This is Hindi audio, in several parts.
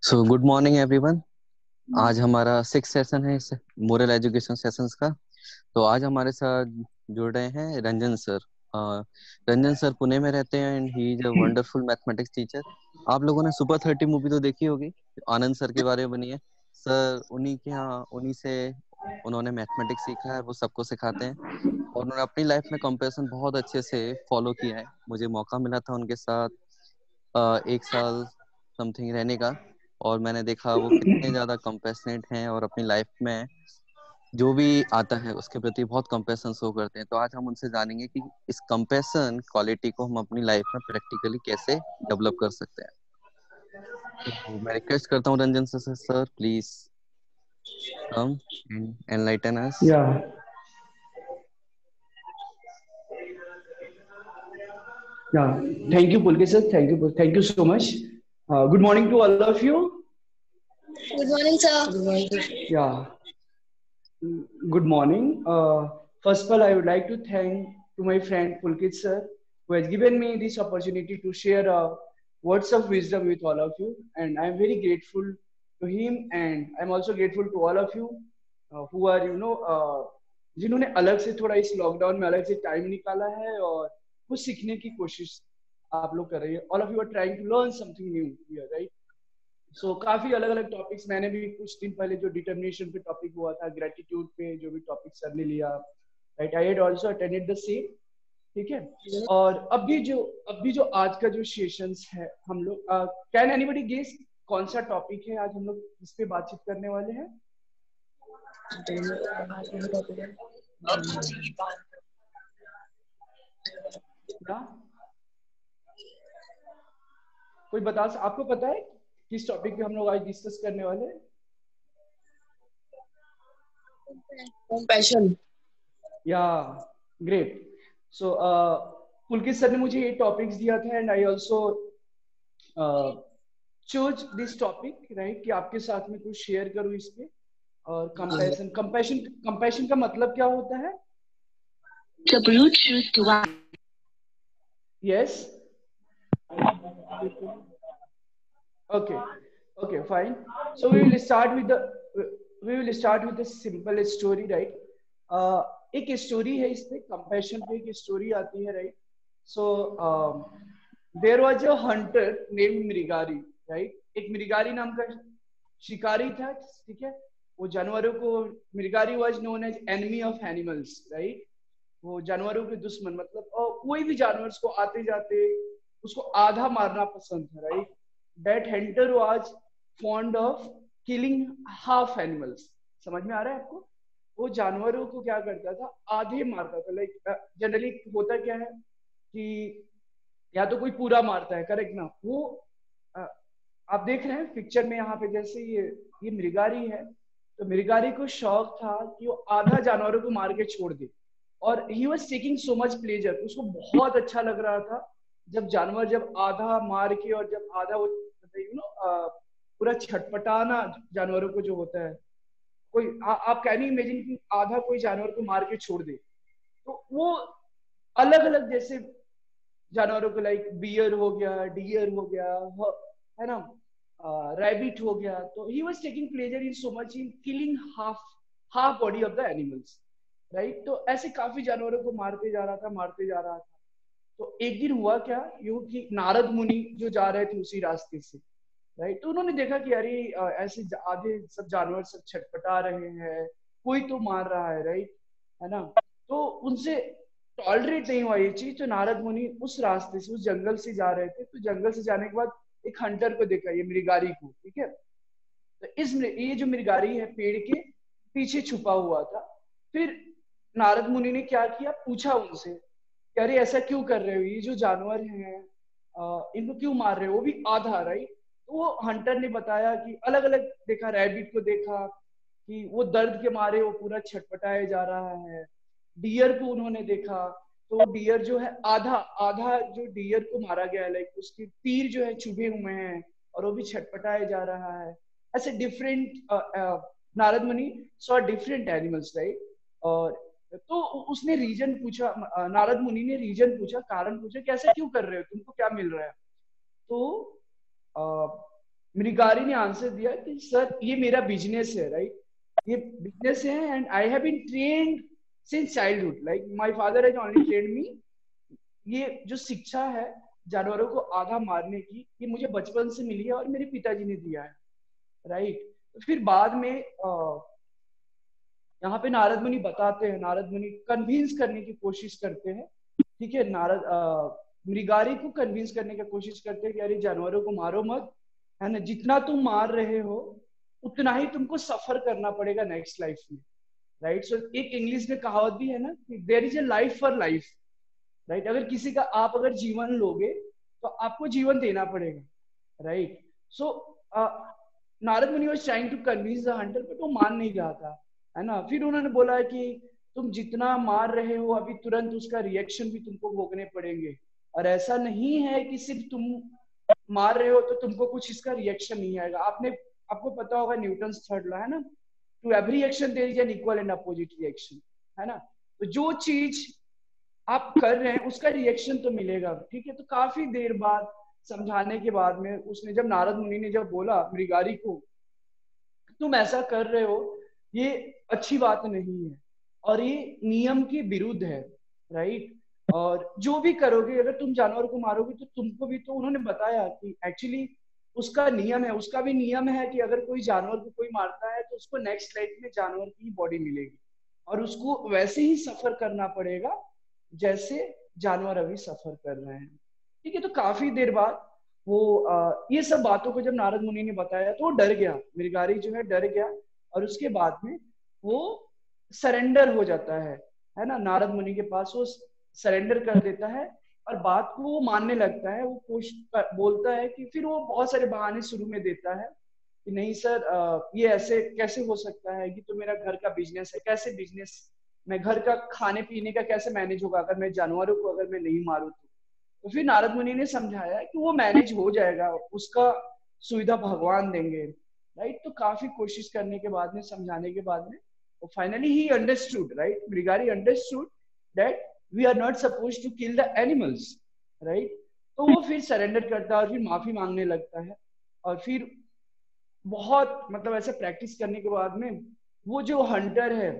So good morning everyone. आज हमारा सिक्स सेशन है इस मोरल एजुकेशन सेशंस का। तो आज हमारे साथ जुड़ रहे हैं रंजन सर। रंजन सर पुणे में रहते हैं and he is a wonderful mathematics teacher. आप लोगों ने सुपर 30 मूवी तो देखी होगी, आनंद सर के बारे में बनी है। सर उन्हीं के यहाँ उन्हीं से उन्होंने मैथमेटिक्स सीखा है, वो सबको सिखाते हैं और उन्होंने अपनी लाइफ में कंपैरिजन बहुत अच्छे से फॉलो किया है। मुझे मौका मिला था उनके साथ एक साल समथिंग रहने का, और मैंने देखा वो कितने ज्यादा कंपैशनेट हैं और अपनी लाइफ में जो भी आता है उसके प्रति बहुत कंपैशन शो करते हैं। तो आज हम उनसे जानेंगे कि इस कंपैशन क्वालिटी को हम अपनी लाइफ में प्रैक्टिकली कैसे डेवलप कर सकते हैं। तो मैं रिक्वेस्ट करता हूँ Ranjan sir, sir please come and enlighten us. Yeah, yeah. Thank you, Pulkit sir. Thank you so much. Good morning to all of you. Good morning, sir. Good morning. Yeah, good morning. First of all, I would like to thank to my friend Pulkit sir who has given me this opportunity to share words of wisdom with all of you, and I am very grateful to him, and I'm also grateful to all of you who are जिन्होंने अलग से थोड़ा इस लॉकडाउन में अलग से टाइम निकाला है और कुछ सीखने की कोशिश आप लोग कर रही है। All of you are trying to learn something new here, right? So काफी अलग अलग टॉपिक्स मैंने भी कुछ दिन पहले जो डिटर्मिनेशन पे टॉपिक हुआ था, ग्रेटिट्यूड पे जो भी टॉपिक सर ने लिया, right, I had also attended the same. ठीक है। और अभी जो आज का जो सेशंस है हम लोग, कैन एनीबॉडी गेस कौन सा टॉपिक है आज हम लोग इस पे बातचीत करने वाले हैं? क्या कोई आपको पता है किस टॉपिक पे हम लोग आज डिस्कस करने वाले हैं? Compassion. या ग्रेट। सो पुलकित सर ने मुझे ये टॉपिक्स दिया था and I also choose this topic, right, कि आपके साथ में कुछ शेयर करूं इस पे। और कंपैशन का मतलब क्या होता है? The Bluetooth device. Yes, okay, fine. So we will start with the simple story, right? एक स्टोरी है इस पे, कंपैशन पे एक स्टोरी आती है, right? So there was a hunter named Mrigari, right? एक मृगारी नाम का शिकारी था, ठीक है? वो जानवरों को, Mrigari was known as enemy of animals, right? वो जानवरों के दुश्मन, मतलब कोई भी जानवर को आते जाते उसको आधा मारना पसंद था, right? That Hunter was fond of killing half animals. समझ में आ रहा है आपको? वो जानवरों को क्या करता था, आधे मारता था। लाइक जनरली होता क्या है कि या तो कोई पूरा मारता है, करेक्ट ना? वो अ, आप देख रहे हैं पिक्चर में यहाँ पे, जैसे ये मृगारी है, तो मृगारी को शौक था कि वो आधा जानवरों को मार के छोड़ दे, और he was taking so much pleasure, उसको बहुत अच्छा लग रहा था जब जानवर जब आधा मार के और जब आधा वो पूरा छटपटाना जानवरों को जो होता है, कोई आप कैन इमेजिन कि आधा कोई जानवर को मार के छोड़ दे, तो वो अलग अलग जैसे जानवरों को, लाइक बियर हो गया, डियर हो गया, है ना, रैबिट हो गया, तो he was taking pleasure in so much in killing half body of the animals, right? तो ऐसे काफी जानवरों को मारते जा रहा था। तो एक दिन हुआ क्या, यूं कि नारद मुनि जो जा रहे थे उसी रास्ते से, राइट, तो उन्होंने देखा कि अरे ऐसे आधे सब जानवर सब छटपटा रहे हैं, कोई तो मार रहा है, राइट, है ना? तो उनसे टॉलरेट नहीं हुआ ये चीज, तो नारद मुनि उस रास्ते से, उस जंगल से जा रहे थे, तो जंगल से जाने के बाद एक हंटर को देखा, ये मृगारी को, ठीक है? तो ये जो मृगारी है पेड़ के पीछे छुपा हुआ था। फिर नारद मुनि ने क्या किया, पूछा उनसे कि अरे ऐसा क्यों कर रहे हो, ये जो जानवर हैं इनको क्यों मार रहे हो, वो भी आधा, राइट? तो वो हंटर ने बताया कि अलग अलग देखा, रैबिट को देखा कि वो दर्द के मारे वो पूरा छटपटाए जा रहा है। डियर को उन्होंने देखा, तो डियर जो है आधा आधा जो डियर को मारा गया है, लाइक उसके तीर जो है चुभे हुए हैं और वो भी छटपटाए जा रहा है। ऐसे डिफरेंट नारद मुनि सॉ डिफरेंट एनिमल्स, राइट? और तो उसने रीजन पूछा, नारद मुनि ने रीजन पूछा, कारण पूछा कि ऐसा क्यों कर रहे हो, तुमको क्या मिल रहा है? तो मृगारी ने आंसर दिया कि सर ये मेरा बिजनेस है, राइट, ये बिजनेस है and I have been trained since childhood, like my father has only trained me. ये जो शिक्षा है जानवरों को आधा मारने की, ये मुझे बचपन से मिली है और मेरे पिताजी ने दिया है, राइट। फिर बाद में यहाँ पे नारद मुनि बताते हैं, नारद मुनि कन्विंस करने की कोशिश करते हैं, ठीक है, नारद मृगारी को कन्विंस करने की कोशिश करते हैं कि अरे जानवरों को मारो मत, है ना, जितना तुम मार रहे हो उतना ही तुमको सफर करना पड़ेगा नेक्स्ट लाइफ में, राइट। सो एक इंग्लिश में कहावत भी है ना कि there is a life for life, right. अगर किसी का आप अगर जीवन लोगे तो आपको जीवन देना पड़ेगा, right. So Narad Muni was trying to convince the hunter, but वो मान नहीं रहा था, है ना। फिर उन्होंने बोला कि तुम जितना मार रहे हो अभी तुरंत उसका रिएक्शन भी तुमको भोगने पड़ेंगे, और ऐसा नहीं है कि सिर्फ तुम मार रहे हो तो तुमको कुछ इसका रिएक्शन नहीं आएगा। आपको पता होगा न्यूटन्स थर्ड लॉ, है ना, to every action there is an equal and opposite reaction, है ना। तो जो चीज आप कर रहे हैं उसका रिएक्शन तो मिलेगा, ठीक है। तो काफी देर बाद समझाने के बाद में उसने, जब नारद मुनि ने जब बोला मृगारी को तुम ऐसा कर रहे हो ये अच्छी बात नहीं है और ये नियम के विरुद्ध है, राइट, और जो भी करोगे अगर तुम जानवर को मारोगे तो तुमको भी, तो उन्होंने बताया कि एक्चुअली उसका नियम है, उसका भी नियम है कि अगर कोई जानवर को कोई मारता है तो उसको नेक्स्ट लाइफ में जानवर की बॉडी मिलेगी और उसको वैसे ही सफर करना पड़ेगा जैसे जानवर अभी सफर कर रहे हैं, ठीक है। तो काफी देर बाद वो ये सब बातों को जब नारद मुनि ने बताया तो वो डर गया, मृगारी जो है डर गया, और उसके बाद में वो सरेंडर हो जाता है ना, नारद मुनि के पास वो सरेंडर कर देता है और बात को वो मानने लगता है। वो बोलता है कि फिर वो बहुत सारे बहाने शुरू में देता है कि नहीं सर ये ऐसे कैसे हो सकता है कि तो मेरा घर का बिजनेस है, कैसे बिजनेस, मैं घर का खाने पीने का कैसे मैनेज होगा अगर मैं जानवरों को अगर मैं नहीं मारूं तो फिर नारद मुनि ने समझाया कि वो मैनेज हो जाएगा, उसका सुविधा भगवान देंगे, राइट। तो काफी कोशिश करने के बाद में, समझाने के बाद में, finally he understood, right, Mrigari understood that we are not suppose to kill the animals, right. तो वो फिर सरेंडर करता है और फिर माफी मांगने लगता है, और फिर बहुत मतलब ऐसे प्रैक्टिस करने के बाद में वो जो हंटर है,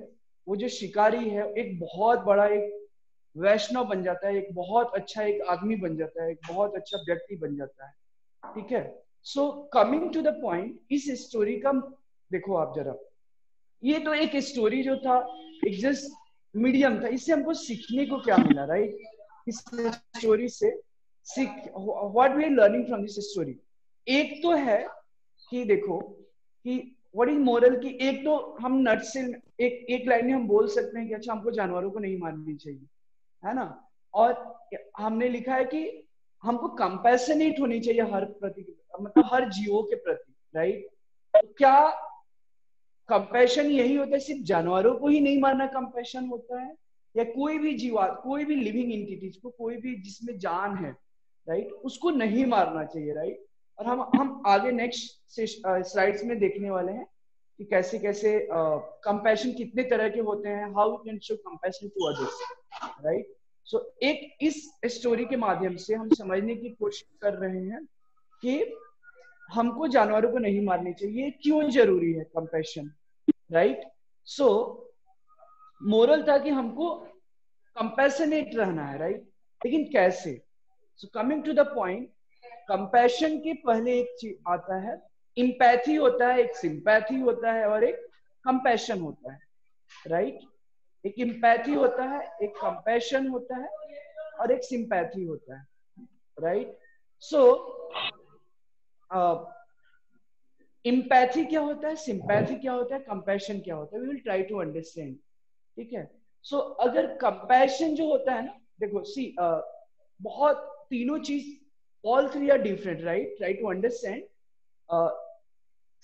वो जो शिकारी है, एक बहुत बड़ा एक वैष्णव बन जाता है, एक बहुत अच्छा एक आदमी बन जाता है, एक बहुत अच्छा व्यक्ति बन जाता है, ठीक है। So coming to the point, इस स्टोरी का देखो आप जरा, ये तो एक स्टोरी जो था एक जस्ट मीडियम था, इससे हमको सीखने को क्या मिला, राइट। इस स्टोरी से सीख what we are learning from this story, एक तो है कि देखो कि व्हाट इज मोरल, की एक तो हम नट से एक लाइन में हम बोल सकते हैं कि अच्छा हमको जानवरों को नहीं मारनी चाहिए, है ना, और हमने लिखा है कि हमको कंपैशनेट होनी चाहिए हर प्रति, मतलब हर जीवों के प्रति, राइट। तो क्या कंपैशन यही होता है, सिर्फ जानवरों को ही नहीं मारना कंपैशन होता है, या कोई भी जीवा, कोई भी लिविंग एंटिटीज को, कोई भी जिसमें जान है, राइट, उसको नहीं मारना चाहिए, राइट। और हम आगे नेक्स्ट स्लाइड्स में देखने वाले हैं कि कैसे कैसे कंपैशन कितने तरह के होते हैं, how you can show compassion to others, right. So एक इस स्टोरी के माध्यम से हम समझने की कोशिश कर रहे हैं कि हमको जानवरों को नहीं मारनी चाहिए, क्यों जरूरी है कंपैशन, राइट। सो मोरल था कि हमको कंपैशनेट रहना है, राइट, लेकिन कैसे। So coming to the point, compassion के पहले एक चीज आता है, इम्पैथी होता है, एक सिंपैथी होता है और एक कंपैशन होता है, राइट। एक इम्पैथी होता है, एक कंपैशन होता है और एक सिंपैथी होता है, राइट। सो इम्पैथी क्या होता है, सिंपैथी क्या होता है, कंपैशन क्या होता है, we will try to understand, ठीक है। सो अगर कंपैशन जो होता है ना, देखो सी बहुत तीनों चीज, all three are different, right, try to understand।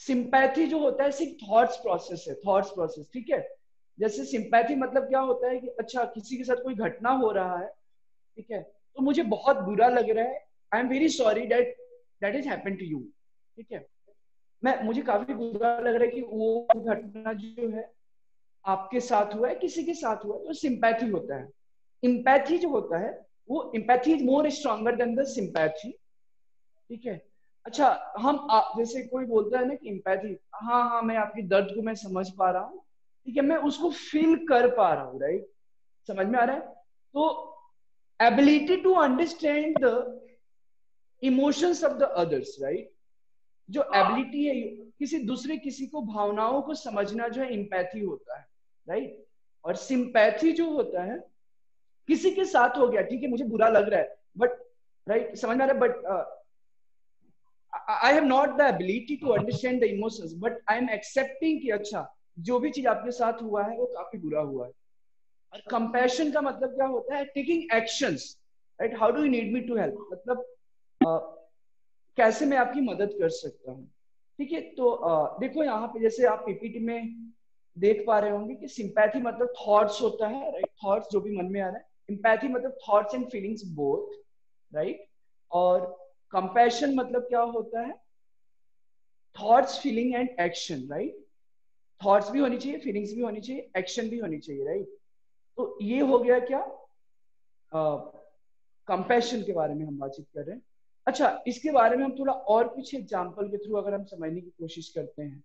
Sympathy जो होता है सिर्फ थॉट्स प्रोसेस है, थॉट्स प्रोसेस, ठीक है। जैसे सिंपैथी मतलब क्या होता है कि अच्छा किसी के साथ कोई घटना हो रहा है, ठीक है, तो मुझे बहुत बुरा लग रहा है, I am very sorry that is happened to you, ठीक है, मुझे काफी बुरा लग रहा है कि वो घटना जो है आपके साथ हुआ है, किसी के साथ हुआ है, तो सिंपैथी होता है। इम्पैथी जो होता है वो, empathy is more stronger than the sympathy, ठीक है। अच्छा, जैसे कोई बोलता है ना कि इम्पैथी, हाँ हाँ मैं आपकी दर्द को मैं समझ पा रहा हूँ, ठीक है, मैं उसको फील कर पा रहा हूँ, राइट, समझ में आ रहा है। तो ability to understand the emotions of the others, right, जो एबिलिटी है किसी को भावनाओं को समझना जो है इम्पैथी होता है, राइट। और सिंपैथी जो होता है किसी के साथ हो गया, ठीक है, मुझे बुरा लग रहा है बट, राइट, समझ में आ रहा है, but I have not the ability to understand the emotions, but I am accepting कि अच्छा जो भी चीज आपके साथ हुआ है वो काफी बुरा हुआ है। और कंपैशन का मतलब क्या होता है, taking actions, right, how do you need me to help, मतलब कैसे मैं आपकी मदद कर सकता हूँ, ठीक है। तो देखो यहाँ पे जैसे आप पीपीटी में देख पा रहे होंगे कि सिंपैथी मतलब थॉट्स होता है, राइट, थॉट्स जो भी मन में आ रहा है। एम्पैथी मतलब thoughts and feelings both, right. और कंपैशन मतलब क्या होता है, thoughts feeling and action, right. Thoughts भी होनी चाहिए, फीलिंग्स भी होनी चाहिए, एक्शन भी होनी चाहिए, राइट। तो ये हो गया क्या, कंपैशन के बारे में हम बातचीत कर रहे हैं। अच्छा, इसके बारे में हम थोड़ा और कुछ एग्जांपल के थ्रू अगर हम समझने की कोशिश करते हैं,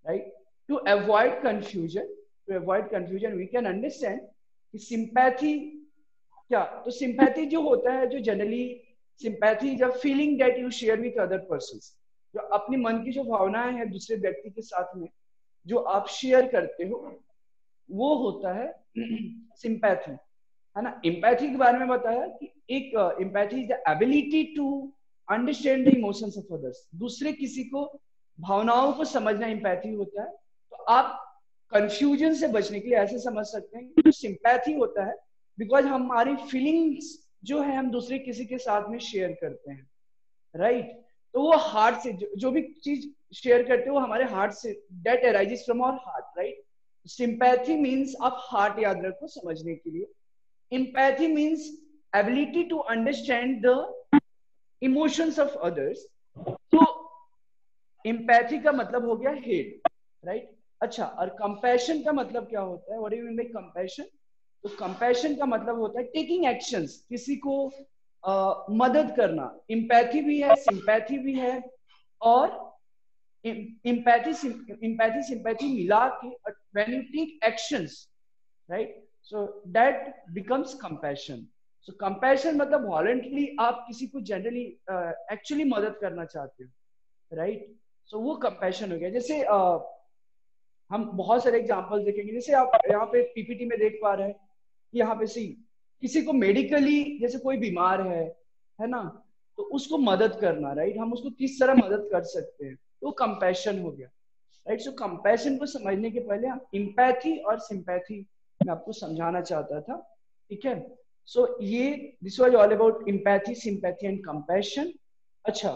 right, to avoid confusion we can understand कि सिंपैथी क्या, तो सिंपैथी जो होता है, जो generally sympathy is a feeling that you share with other persons, जो अपनी मन की जो भावनाएं हैं दूसरे व्यक्ति के साथ में जो आप शेयर करते हो, वो होता है सिंपैथी, है ना। एम्पैथी के बारे में बताया कि एक empathy is the ability to understand the emotions of others, दूसरे किसी को भावनाओं को समझना एम्पैथी होता है। तो आप कंफ्यूजन से बचने के लिए ऐसे समझ सकते हैं कि जो सिंपैथी होता है, बिकॉज हमारी फीलिंग्स जो है हम दूसरे किसी के साथ में शेयर करते हैं, राइट। तो वो हार्ट से जो भी चीज शेयर करते हो वो हमारे हार्ट से, that arises from our heart, right. Sympathy means आप हार्ट याद रखो समझने के लिए। Empathy means ability to understand the emotions of others. तो एम्पैथी का मतलब हो गया हेड, राइट। अच्छा, और कंपैशन का मतलब क्या होता है, what do you mean by compassion. तो कंपैशन का मतलब होता है टेकिंग एक्शंस, किसी को मदद करना। एम्पैथी भी है, सिंपैथी भी है, और एम्पैथी सिंपैथी मिला के when you take actions, right, so that becomes compassion. So compassion मतलब वॉलंटली आप किसी को जनरली एक्चुअली मदद करना चाहते हो, राइट। सो वो कंपैशन हो गया। जैसे हम बहुत सारे एग्जांपल देखेंगे, जैसे आप यहाँ पे पीपीटी में देख पा रहे हैं, यहाँ पे सी किसी को मेडिकली जैसे कोई बीमार है ना, तो उसको मदद करना, राइट, हम उसको किस तरह मदद कर सकते हैं, तो कंपैशन हो गया, राइट। सो कंपैशन को समझने के पहले हम एम्पैथी और सिंपैथी मैं आपको समझाना चाहता था, ठीक है। सो ये this was all about empathy, sympathy and compassion. अच्छा,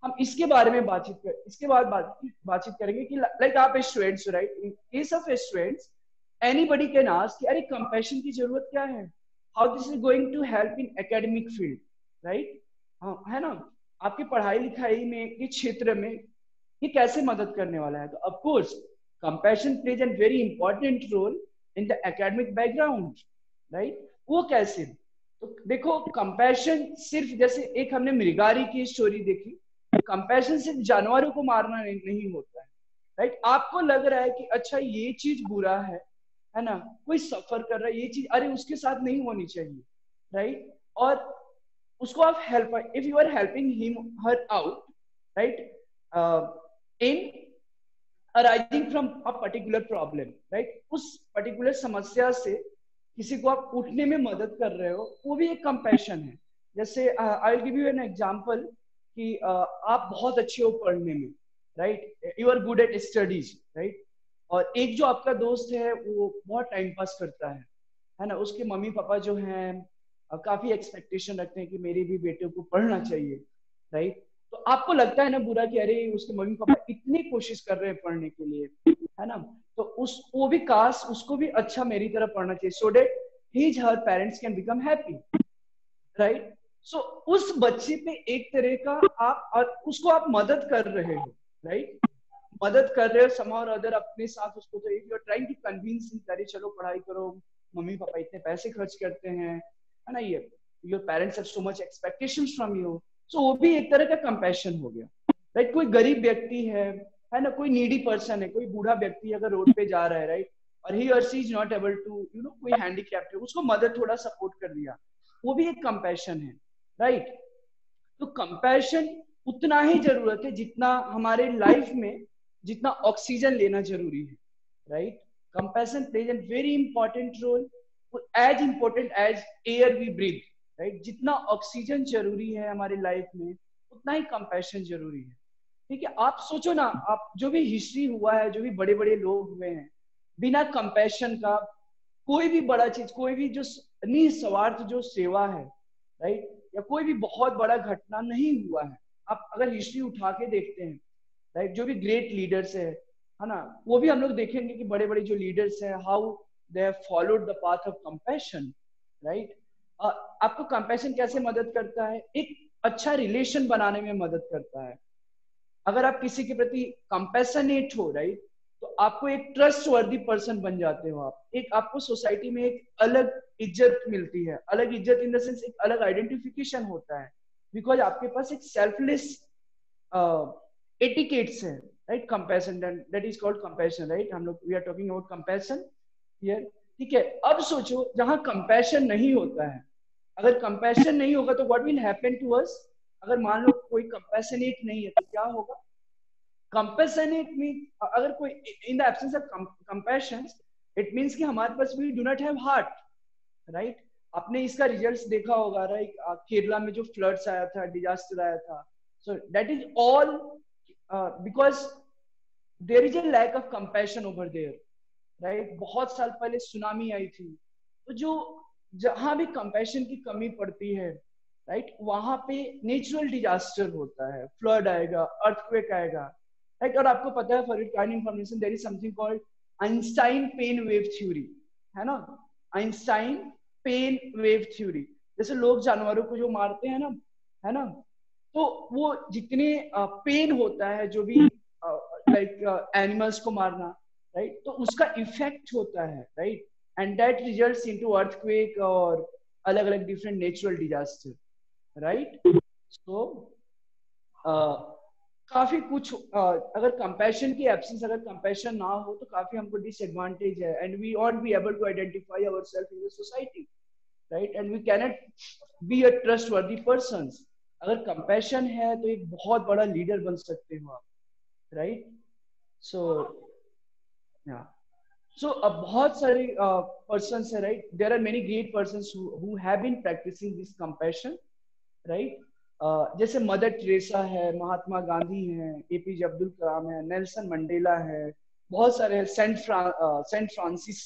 हम इसके बारे में इसके बाद बातचीत करेंगे कि लाइक आप students, right, in case of students anybody can ask कि अरे कंपैशन की जरूरत क्या है, how this is going to help in academic field, right, हाँ, है ना, आपकी पढ़ाई लिखाई में के क्षेत्र में ये कैसे मदद करने वाला है। तो of course compassion plays an very important role in the academic background, right. वो कैसे, तो देखो कंपैशन सिर्फ जैसे एक हमने मृगारी की स्टोरी देखी, कंपैशन सिर्फ जानवरों को मारना नहीं होता है, राइट। आपको लग रहा है कि अच्छा ये चीज बुरा है ना, कोई सफर कर रहा है, ये चीज अरे उसके साथ नहीं होनी चाहिए, राइट। और उसको आप help, if you are helping him her out, right, in arising from a particular problem, right, उस पर्टिकुलर समस्या से किसी को आप उठने में मदद कर रहे हो, वो भी एक कंपैशन है। जैसे I will give you an example कि आप बहुत अच्छे हो पढ़ने में, right, you are good at studies, right, और एक जो आपका दोस्त है वो बहुत टाइम पास करता है ना, उसके मम्मी पापा जो हैं काफी एक्सपेक्टेशन रखते हैं कि मेरे भी बेटे को पढ़ना चाहिए, राइट। तो आपको लगता है ना बुरा कि अरे उसके मम्मी पापा इतनी कोशिश कर रहे हैं पढ़ने के लिए, है ना, तो वो भी काश उसको भी अच्छा मेरी तरह पढ़ना चाहिए, so that his her parents can become happy, right. So उस बच्चे पे एक तरह का आप और उसको आप मदद कर रहे हो, राइट, मदद कर रहे हो somehow or other अपने साथ उसको, तो if you are trying to convince him करे चलो पढ़ाई करो, मम्मी पापा इतने पैसे खर्च करते हैं, है ना, ये your parents have so much expectations from you, so वो भी एक तरह का कंपैशन हो गया, राइट। कोई गरीब व्यक्ति है ना, कोई नीडी पर्सन है, कोई बूढ़ा व्यक्ति अगर रोड पे जा रहा है, राइट, और ही और she is not able to कोई हैंडीकैप्ड है, उसको मदद थोड़ा सपोर्ट कर दिया, वो भी एक कंपैशन है, राइट। तो कंपैशन उतना ही जरूरत है जितना हमारे लाइफ में जितना ऑक्सीजन लेना जरूरी है, right. Compassion plays an very important role, as important as air we breathe, right. जितना ऑक्सीजन जरूरी है हमारी लाइफ में उतना ही कंपैशन जरूरी है, ठीक है। आप सोचो ना, आप जो भी हिस्ट्री हुआ है, जो भी बड़े बड़े लोग हुए हैं, बिना कंपैशन का कोई भी बड़ा चीज, कोई भी जो निस्वार्थ जो सेवा है, राइट, या कोई भी बहुत बड़ा घटना नहीं हुआ है। आप अगर हिस्ट्री उठा के देखते हैं, राइट, जो भी ग्रेट लीडर्स है ना, वो भी हम लोग देखेंगे कि बड़े बड़े जो लीडर्स हैं, how they have followed the path of compassion, right. आपको कंपैशन कैसे मदद करता है? एक अच्छा रिलेशन बनाने में मदद करता है। अगर आप किसी के प्रति कंपैशनेट हो, राइट, तो आपको एक ट्रस्ट वर्दी पर्सन बन जाते हो आप। एक आपको सोसाइटी में एक अलग इज्जत मिलती है, अलग इज्जत इन द सेंस एक अलग आइडेंटिफिकेशन होता है, बिकॉज आपके पास एक सेल्फलेस एटिकेट्स है, right. Compassion, that is called compassion, right. हम लोग we are talking about compassion here, ठीक है। अब सोचो जहां कंपैशन नहीं होता है, अगर कंपैशन नहीं होगा तो what will happen to us? अगर मान लो कोई कंपैशनेट नहीं है तो क्या होगा? कंपैशनेट मीन, अगर कोई in the absence of compassion, it means कि हमारे पास we do not have heart, right. आपने इसका रिजल्ट्स देखा होगा, राइट। केरला में जो फ्लड्स आया था, डिजास्टर आया था, so that is all because there is a lack of compassion over there, right. बहुत साल पहले सुनामी आई थी, तो जो जहां भी कंपैशन की कमी पड़ती है, राइट, वहां पे नेचुरल डिजास्टर होता है, फ्लड आएगा, अर्थक्वेक आएगा, राइट। और आपको पता है, for your kind information, there is something called Einstein pen wave theory, है ना। आइंस्टाइन पेन वेव थ्योरी, जैसे लोग जानवरों को जो मारते हैं ना, है ना, तो वो जितने पेन होता है, जो भी लाइक एनिमल्स को मारना, राइट, तो उसका इफेक्ट होता है, right, and that results into earthquake और अलग अलग different natural disaster, right. So काफी कुछ अगर कंपैशन की एब्सेंस, अगर कंपैशन ना हो तो काफी हमको डिसएडवांटेज है, and we won't be able to identify ourself in the society, right, and we cannot be a trustworthy person. अगर कंपैशन है तो एक बहुत बड़ा लीडर बन सकते हो आप, राइट। सो या सो बहुत सारे पर्सन्स है, right. There are many great persons who have been practicing this compassion, right. जैसे मदर टेरेसा है, महात्मा गांधी हैं, एपीजे अब्दुल कलाम है, नेल्सन मंडेला है, बहुत सारे हैं, सेंट फ्रांसिस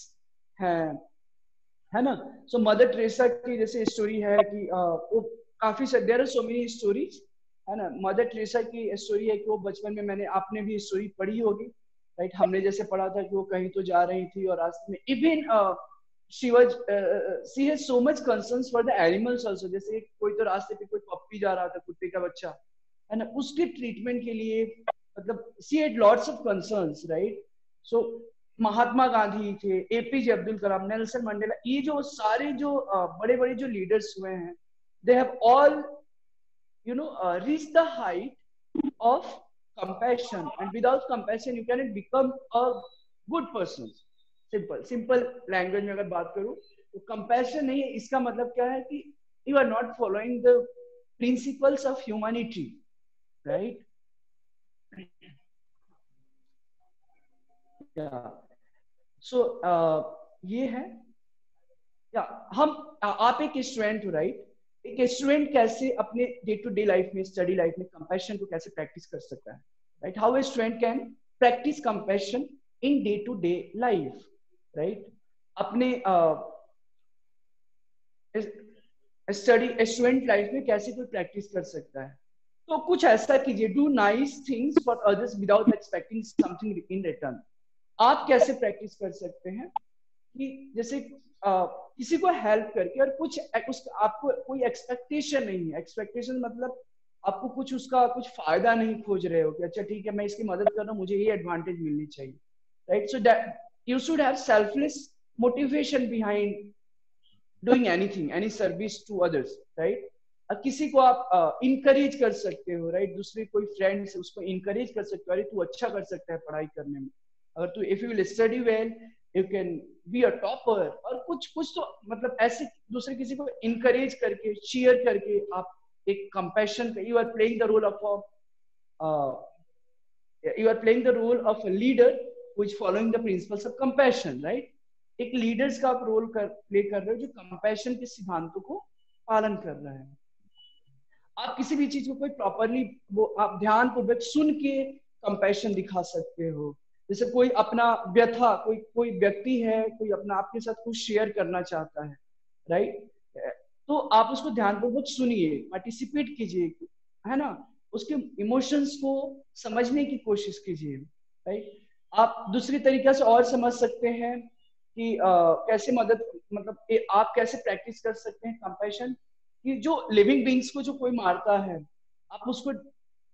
है ना। सो मदर टेरेसा की जैसे स्टोरी है कि वो काफी सारे, there are so many stories, है ना। मदर टेरेसा की स्टोरी है कि वो बचपन में, मैंने आपने भी स्टोरी पढ़ी होगी, राइट। हमने जैसे पढ़ा था कि वो कहीं तो जा रही थी और रास्ते में even she has so much concerns for the animals also, जैसे कोई तो रास्ते पे कोई पप्पी जा रहा था, कुत्ते का बच्चा, है ना, उसके ट्रीटमेंट के लिए, मतलब she had lots of concerns, right। so Mahatma Gandhi थे, APJ Abdul Kalam, Nelson Mandela, ये जो सारे जो बड़े बड़े जो लीडर्स हुए हैं, they have all reached the height of compassion, and without compassion you cannot become a good person। Simple language में अगर बात करूं तो कंपैशन नहीं है, इसका मतलब क्या है कि you are not following the principles of humanity, right. So ये है, या हम आप एक स्टूडेंट हो, राइट। एक स्टूडेंट कैसे अपने डे टू डे लाइफ में, स्टडी लाइफ में कंपैशन को कैसे प्रैक्टिस कर सकता है, right. How a student can practice compassion in day to day life, right. अपने स्टूडेंट लाइफ में कैसे कोई प्रैक्टिस कर सकता है? तो कुछ ऐसा कीजिए, do nice things for others without expecting something in return. आप कैसे प्रैक्टिस कर सकते हैं कि जैसे किसी को हेल्प करके, और कुछ आपको कोई एक्सपेक्टेशन नहीं है। एक्सपेक्टेशन मतलब आपको कुछ उसका कुछ फायदा नहीं खोज रहे हो कि अच्छा ठीक है मैं इसकी मदद कर रहा हूँ, मुझे ये एडवांटेज मिलनी चाहिए, right. So that you should have selfless motivation behind doing anything, any service to others, right। किसी को आप इनकरेज कर सकते हो, राइट? दूसरे कोई फ्रेंड्स उसको इनकरेज कर सकते हो, अरे तू अच्छा कर सकता है पढ़ाई करने में, अगर तू if you will study well you can be a topper, और कुछ कुछ तो मतलब ऐसे दूसरे किसी को इनकरेज करके cheer करके आप एक compassion, you are playing the role of you are playing the role of a leader who is following the principles of compassion, right? एक लीडर्स का आप रोल प्ले कर रहे हो जो कंपैशन के सिद्धांतों को पालन कर रहा है। आप किसी भी चीज को कोई प्रॉपरली वो आप ध्यान पूर्वक सुन के कंपैशन दिखा सकते हो। जैसे कोई अपना व्यथा, कोई व्यक्ति है, कोई अपना आपके साथ कुछ शेयर करना चाहता है, राइट? तो आप उसको ध्यानपूर्वक सुनिए, पार्टिसिपेट कीजिए, है ना? उसके इमोशंस को समझने की कोशिश कीजिए, राइट? आप दूसरी तरीके से और समझ सकते हैं कि कैसे मदद मतलब आप कैसे प्रैक्टिस कर सकते हैं कंपैशन, कि जो लिविंग बींग्स को जो कोई मारता है आप उसको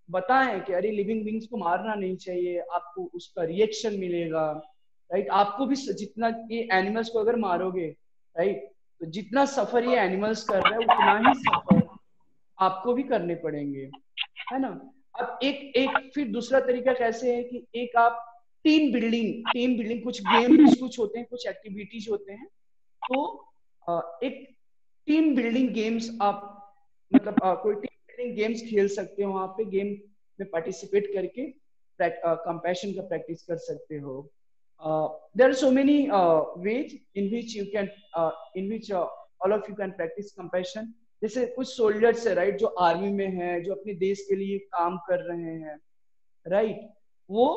बताएं कि अरे लिविंग बींग्स को मारना नहीं चाहिए, आपको उसका रिएक्शन मिलेगा, राइट? आपको भी जितना ये एनिमल्स को अगर मारोगे, राइट, तो जितना सफर ये एनिमल्स कर रहे हैं उतना ही सफर आपको भी करने पड़ेंगे, है ना? अब एक फिर दूसरा तरीका कैसे है कि एक आप टीम बिल्डिंग कुछ गेम्स कुछ होते हैं, कुछ एक्टिविटीज होते हैं, तो एक टीम बिल्डिंग गेम्स आप मतलब कोई टीम बिल्डिंग गेम्स खेल सकते हो, वहां पे गेम में पार्टिसिपेट करके कंपैशन का प्रैक्टिस कर सकते हो। There are so many ways in which all of you can practice compassion. जैसे कुछ सोल्जर्स है, राइट, जो आर्मी में है, जो अपने देश के लिए काम कर रहे हैं, राइट, वो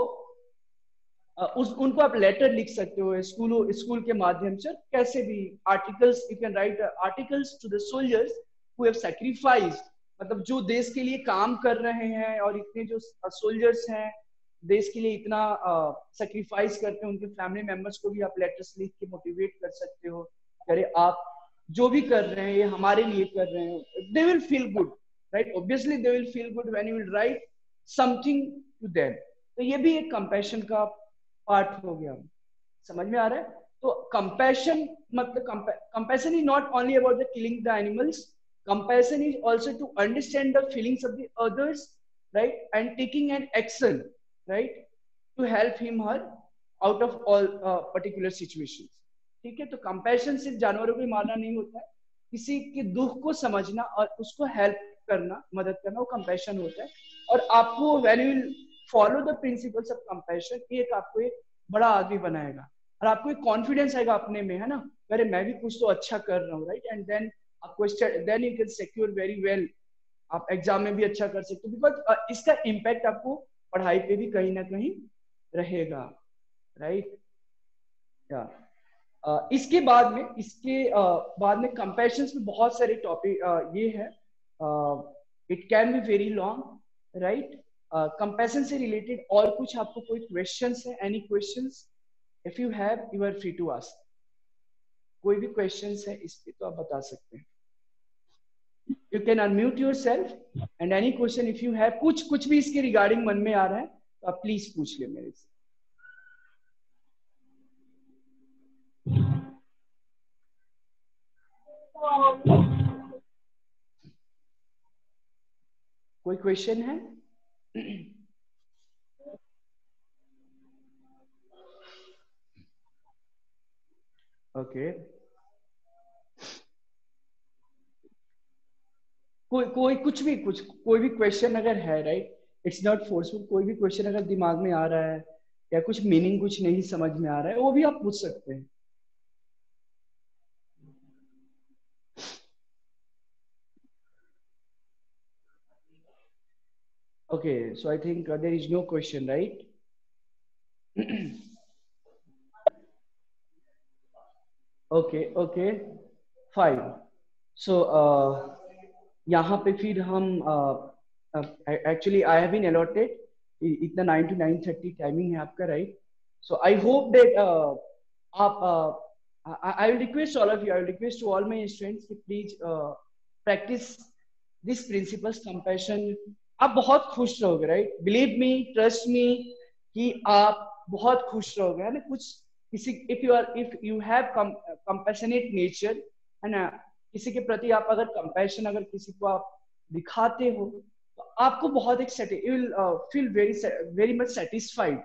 उनको आप लेटर लिख सकते हो स्कूल के माध्यम से, कैसे भी articles, you can write articles to the soldiers who have sacrificed, मतलब जो देश के लिए काम कर रहे हैं और इतने जो सोल्जर्स हैं देश के लिए इतना सैक्रिफाइस करते हैं, उनके फैमिली मेंबर्स को भी आप लेटर्स लिख के मोटिवेट कर सकते हो, अरे आप जो भी कर रहे हैं ये हमारे लिए कर रहे हैं। They will feel good, right? Obviously they will feel good when you will write something to them. तो ये भी एक कंपैशन का पार्ट हो गया, समझ में आ रहा है? तो कंपैशन मतलब compassion is not only about the killing the animals, compassion is also to understand the feelings of the others, right, and taking an action, right, to help him her out of all particular situations। ठीक है? तो कंपैशन सिर्फ जानवरों को मारना नहीं होता है, किसी के दुख को समझना और उसको हेल्प करना, मदद करना, वो कंपैशन होता है। और आपको when you will follow the principles of compassion, एक आपको एक बड़ा आदमी बनाएगा और आपको एक कॉन्फिडेंस आएगा अपने में, है ना, अरे मैं भी कुछ तो अच्छा कर रहा हूँ, right? And then you can secure very well, आप एग्जाम में भी अच्छा कर सकते हो, बिकॉज इसका इम्पैक्ट आपको पढ़ाई पे भी कहीं ना कहीं रहेगा, राइट? या इसके बाद में कंपैशंस में बहुत सारे टॉपिक ये है, it can be very long, right? Compassion से रिलेटेड और कुछ आपको कोई क्वेश्चंस है? Any questions? If you have, you are free to ask. कोई भी क्वेश्चंस है इस पे तो आप बता सकते हैं। You can unmute yourself and any question if you have, कुछ भी इसके रिगार्डिंग मन में आ रहा है तो आप प्लीज पूछ ले मेरे से। कोई क्वेश्चन है? ओके, कोई भी क्वेश्चन अगर है, राइट, इट्स नॉट फोर्सफुल, कोई भी क्वेश्चन अगर दिमाग में आ रहा है या कुछ मीनिंग कुछ नहीं समझ में आ रहा है वो भी आप पूछ सकते हैं। Okay, so I think there is no question, right? Okay fine. So यहाँ पे फिर हम actually I have been allotted इतना 9 to 9:30 टाइमिंग है आपका, राइट? सो आई होप दैट आप I will request all of you, I will request to all my students कि please practice this principles compassion. आप बहुत खुश रहोगे, राइट? बिलीव मी, ट्रस्ट मी कि आप बहुत खुश रहोगे, है ना? कुछ किसी if you have compassionate nature, है ना, किसी के प्रति आप अगर कंपैशन अगर किसी को आप दिखाते हो तो आपको बहुत एक you will feel very much satisfied,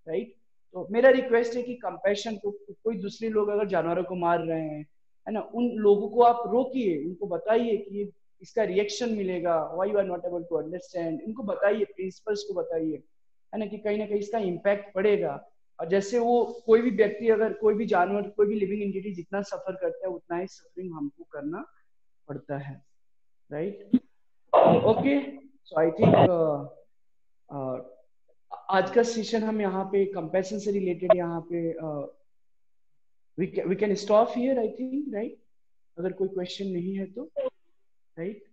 right. तो मेरा रिक्वेस्ट है कि कंपैशन को, कोई दूसरे लोग अगर जानवरों को मार रहे हैं, है ना, उन लोगों को आप रोकिए, उनको बताइए कि इसका रिएक्शन मिलेगा, why you are not able to understand, इनको बताइए, प्रिंसिपल्स को बताइए, है ना, कि कहीं ना कहीं इसका इम्पैक्ट पड़ेगा। और जैसे वो कोई भी व्यक्ति, अगर कोई भी जानवर, कोई भी लिविंग एंटिटी जितना सफर करता है उतना ही सफरिंग हमको करना पड़ता है, right. Okay, so I think आज का सेशन हम यहाँ पे कंपैशन से रिलेटेड यहाँ पे we can stop here, I think, right. अगर कोई क्वेश्चन नहीं है तो, right.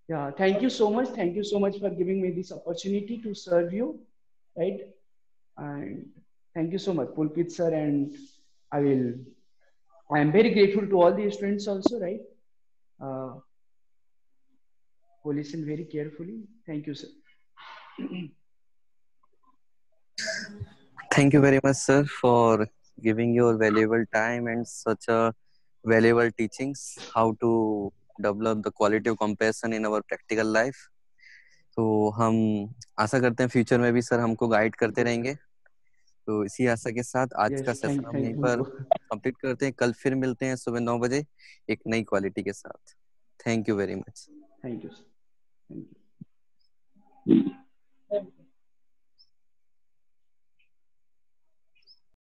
Yeah, thank you so much. Thank you so much for giving me this opportunity to serve you, right? And thank you so much, Pulkit sir. And I am very grateful to all the students also, right? Who listen very carefully. Thank you, sir. Thank you very much, sir, for giving your valuable time and such a valuable teachings how to develop the quality of compassion in our practical life. तो हम आशा करते हैं फ्यूचर में भी सर हमको गाइड करते रहेंगे। तो इसी आशा के साथ आज का Yes, सेशन हम thank यहीं पर you. कंप्लीट करते हैं। कल फिर मिलते हैं सुबह 9 बजे एक नई क्वालिटी के साथ। Thank you very much. Thank you, sir. Thank you.